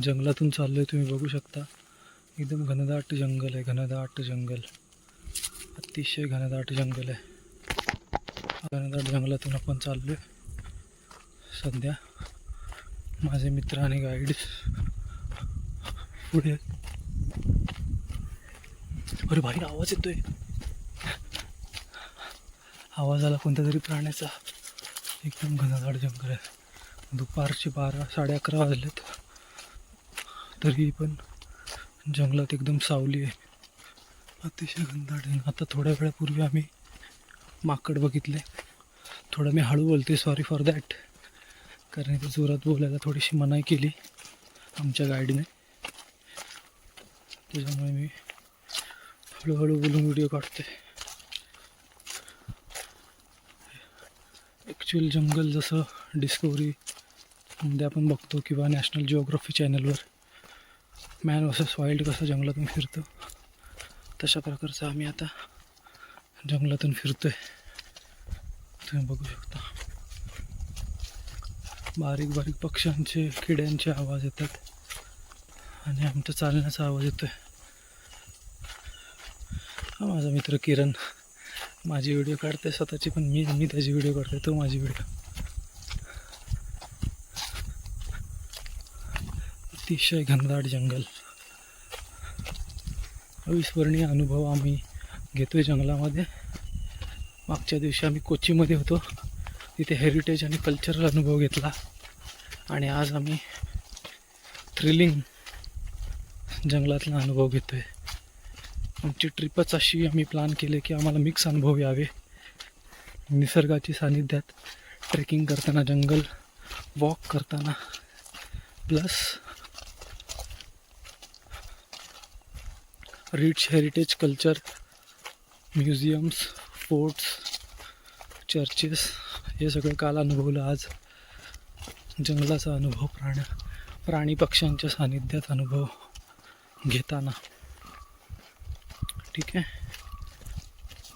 जंगलातून चाललोय, तुम्ही बघू शकता. एकदम घनदाट जंगल आहे, घनदाट जंगल, अतिशय घनदाट जंगल आहे. घनदाट जंगलातून आपण चाललोय सध्या. माझे मित्र आणि गाईड पुढे. अरे बाहेर आवाज येतोय, आवाज आला कोणत्या तरी प्राण्याचा. एकदम घनदाट जंगल आहे. दुपारचे 12-11:30 वाजलेत, तरी पण जंगलात एकदम सावली आहे, अतिशय घनदाट आहे. आता थोड्या वेळापूर्वी आम्ही माकड बघितले. थोडं मी हळू बोलते, सॉरी फॉर दॅट, कारण इथे जोरात बोलायला थोडीशी मनाई केली आमच्या गाईडने. त्याच्यामुळे मी हळूहळू बोलून व्हिडिओ काढते. ॲक्च्युअल जंगल जसं डिस्कवरीमध्ये आपण बघतो किंवा नॅशनल जिओग्राफी चॅनलवर मॅन वर्सेस वाईल्ड कसं जंगलातून फिरतो, तशा प्रकारचं आम्ही आता जंगलातून फिरतोय. तुम्ही बघू शकता बारीक बारीक पक्ष्यांचे, किड्यांचे आवाज येतात आणि आमचा चालण्याचा आवाज येतोय. हा माझा मित्र किरण माझी व्हिडिओ काढते स्वतःची, पण मी त्याची व्हिडिओ काढते, तो माझी व्हिडिओ. अतिशय घनदाट जंगल, अविस्मरणीय अनुभव आम्ही घेतोय जंगलामध्ये. मागच्या दिवशी आम्ही कोचीमध्ये होतो, तिथे हेरिटेज आणि कल्चरल अनुभव घेतला. आणि आज आम्ही थ्रिलिंग जंगलातला अनुभव घेतोय. आमची ट्रिपच अशी आम्ही प्लॅन केले की आम्हाला मिक्स अनुभव यावे. निसर्गाची सानिध्यात ट्रेकिंग करताना, जंगल वॉक करताना, plus rich heritage culture, museums, forts, churches, हे सगळं काल अनुभवलं. आज जंगलाचा अनुभव, प्राणी पक्ष्यांच्या सानिध्यात अनुभव घेताना. ठीक आहे,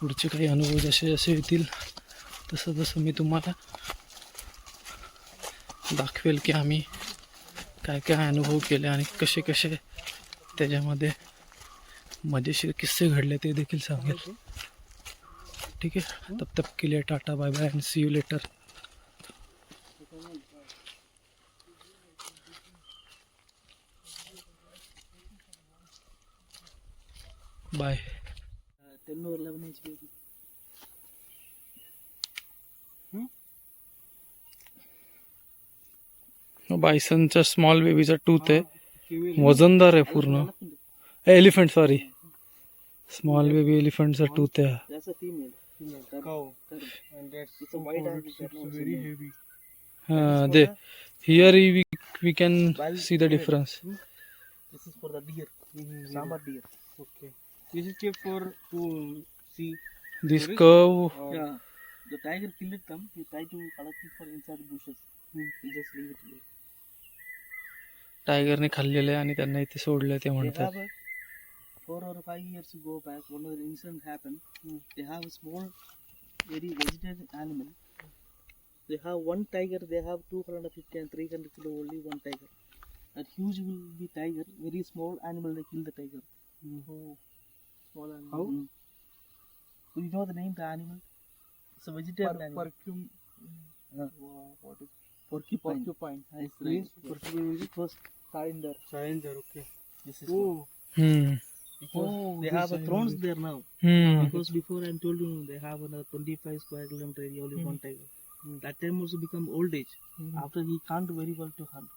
पुढचे काही अनुभव जसे जसे येतील तसं तसं मी तुम्हाला दाखवेल की आम्ही काय काय अनुभव केले आणि कसे कसे त्याच्यामध्ये मजेशीर किस्से घडले ते देखील सांगेल. ठीक आहे, तब तक के लिए tata, bye bye and see you later. Bye. 10 or 11 inch baby. बायसनचा स्मॉल बेबीचा टूथ आहे, वजनदार आहे पूर्ण. एलिफंट, सॉरी, स्मॉल बेबी एलिफंटचा टूथ आहे. That's a female. Cow. And it's a white and it's very heavy. They here we can see the difference. This is for the deer. Sambar deer. Okay. This is kept for to see. This curve, Yeah. The tiger killed them. He tried to collect it for inside the bushes. He just leave it here. टायगरने खाल्लेलं आहे आणि त्यांना इथे सोडलं ते They म्हणतात. have 4 or 5 years ago back, one of the incident happened. They have a small, very vegetarian animal. They have one tiger. They have 250 and 300 kilo only one tiger. That huge will be tiger. Very small animal. They kill the tiger. Oh, small animal. How? Do you know the name? The animal? It's a vegetarian animal. What is porcupine? Porcupine. Nice, right. Porcupine is first Challenger. Challenger. Okay. This is. Oh. Because they have a thrones there now. Because before I told you they have another 25 square kilometer area only one tiger. That time also become old age. After he can't very well to hunt.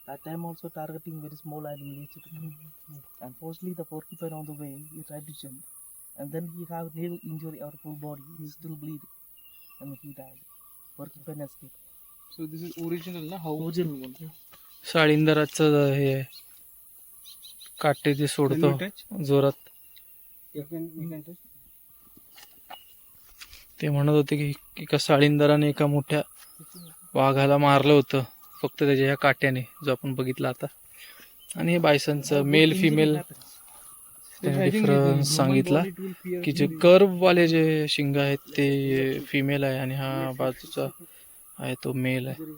That time also targeting very small animals. Unfortunately the porcupine on the way he tried to jump. And then he have nail injury or full body. He still bleed. And he died. Porcupine escaped. So this is original na? How? Original one. साळींदराचं हे आहे, काटे जे सोडतो जोरात. ते म्हणत होते की एका साळींदराने एका मोठ्या वाघाला मारलं होतं फक्त त्याच्या ह्या काट्याने, जो आपण बघितला आता. आणि हे बायसनचं मेल फिमेल डिफरन्स सांगितला की जे कर्व वाले जे शिंग आहेत ते फिमेल आहे आणि हा बाजूचा आहे तो मेल आहे.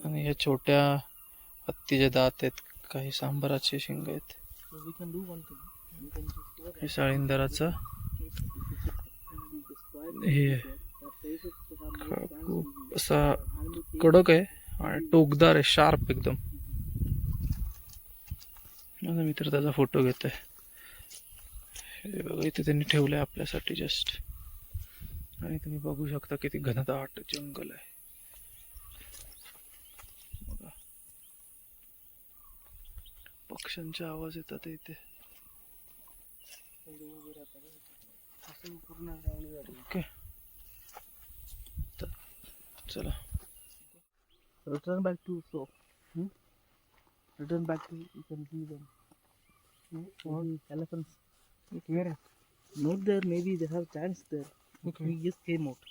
आणि ह्या छोट्या हत्तीचे दात आहेत, काही सांबाराचे शिंग आहेत. So we can do one thing. We can just go हे साळींदराचं हे खूप असा कडक आहे आणि टोकदार आहे, शार्प एकदम. माझा मित्र त्याचा फोटो घेतोय. हे बघा इथे त्यांनी ठेवलंय आपल्यासाठी जस्ट. आणि तुम्ही बघू शकता किती घनदाट जंगल आहे. बघा पक्ष्यांचे आवाज येतात इथे. ओके चला return back to so. Return back to you can see them. Elephants. Where? Not there. Maybe they have tanks there. Okay. We just came out.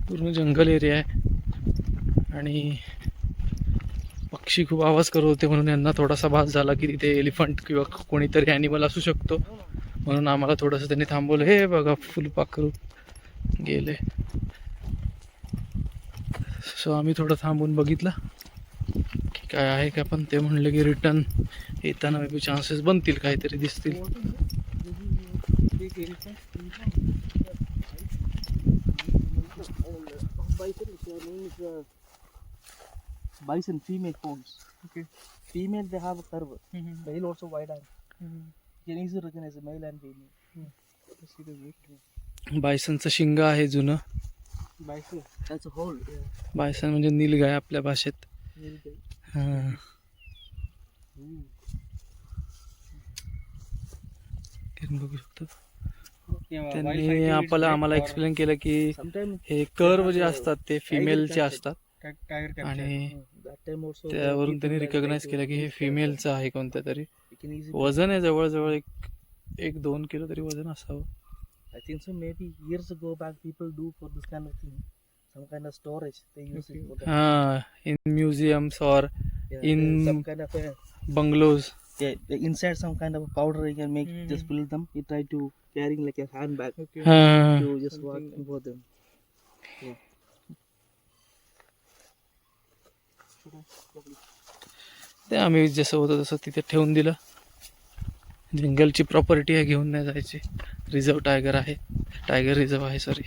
पूर्ण जंगल एरिया आहे आणि पक्षी खूप आवाज करत होते, म्हणून यांना थोडासा भास झाला की तिथे एलिफंट किंवा कोणीतरी ॲनिमल असू शकतो, म्हणून आम्हाला थोडंसं त्यांनी थांबवलं. हे बघा फुलपाखरू गेले. सो आम्ही थोडं थांबून बघितलं की काय आहे का, पण ते म्हणले की रिटर्न येताना मे बी चान्सेस बनतील, काहीतरी दिसतील. Bison female forms. Okay. Female they have a curve. Male also wide eye. You can easily recognize a male and female. बायसनचं शिंग आहे जुनं. Bison. That's a hole. Yeah. Bison म्हणजे नीलगाय आपल्या भाषेत. हां बघू शकतो. त्यांनी आम्हाला एक्सप्लेन केलं की हे कर्व जे असतात ते फिमेलचे असतात आणि त्यावरून त्यांनी रिकॉग्नाइज केलं की हे फिमेलचं आहे कोणत्या तरी. वजन आहे जवळजवळ 1-2 किलो तरी वजन असावं. I think so. Maybe years ago back, people do for this kind of thing. Some kind of storage they use it for that. In museums or in some kind of bungalows. inside some kind of a powder you can make. Just fill them. You try to carrying like a handbag. To just walk for them. ते आम्ही जसं होतं तसं तिथे ठेवून दिलं. जंगलची property आहे, घेऊन नाही जायची. रिझर्व टायगर आहे, टायगर रिझर्व आहे सॉरी.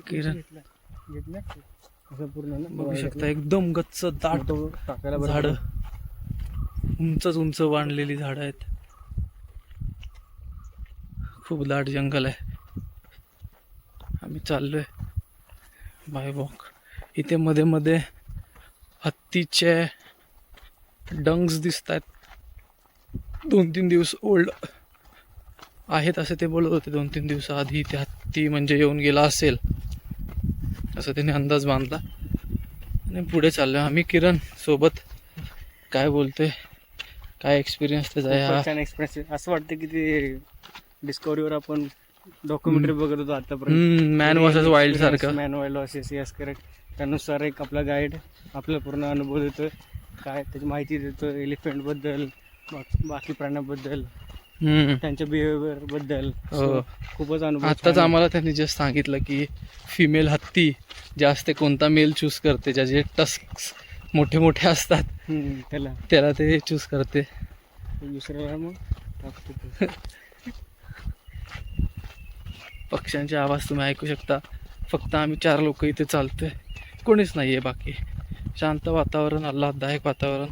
किरण बघू शकता एकदम गच्च दाट झाड, उंच वाढलेली झाडं आहेत. खूप दाट जंगल आहे. आम्ही चाललोय बाय वॉक. इथे मध्ये मध्ये हत्तीचे डंग्स दिसत आहेत. 2-3 दिवस ओल्ड आहेत असं ते बोलत होते. 2-3 दिवसाआधी ते हत्ती म्हणजे येऊन गेला असेल असं त्यांनी अंदाज बांधला. आणि पुढे चाललोय आम्ही किरण सोबत. काय बोलतोय, काय एक्सपिरियन्स त्याचा आहे? छान एक्सपिरियन्स. असं वाटतं की ते डिस्कवरीवर आपण डॉक्युमेंटरी बघत होतो आतापर्यंत. मॅन वर्सेस वाईल्ड सारखं. Man wild versus yes correct. त्यानुसार एक आपला गाईड आपला पूर्ण अनुभव देतो, काय त्याची माहिती देतो एलिफंट बद्दल, बाकी प्राण्याबद्दल, त्यांच्या बिहेवियर बद्दल. खूपच अनुभव. आताच आम्हाला त्यांनी जस्ट सांगितलं की फिमेल हत्ती जास्त कोणता मेल चूज करते, ज्याचे टस्क मोठे असतात त्याला ते चूज करते. दुसऱ्याला मग पक्ष्यांचे आवाज तुम्ही ऐकू शकता. फक्त आम्ही 4 लोक इथे चालतोय, कोणीच नाहीये बाकी. शांत वातावरण, आल्हाददायक वातावरण.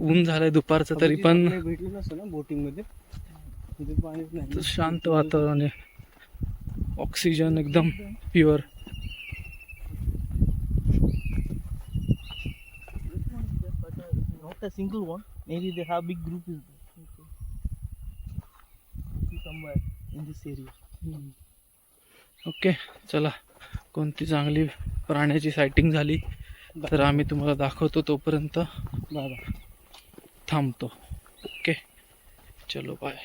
ऊन झालंय दुपारचं तरी पण भेटलं नसतं ना बोटिंग मध्ये. पाणीच नाही, शांत वातावरण आहे. ऑक्सिजन एकदम pure. not a single one. Maybe they have big group is somewhere in this area. Okay चला, कोणती चांगली प्राण्याची सायटिंग झाली तर आम्ही तुम्हाला दाखवतो. तोपर्यंत थांबतो. ओके चलो बाय.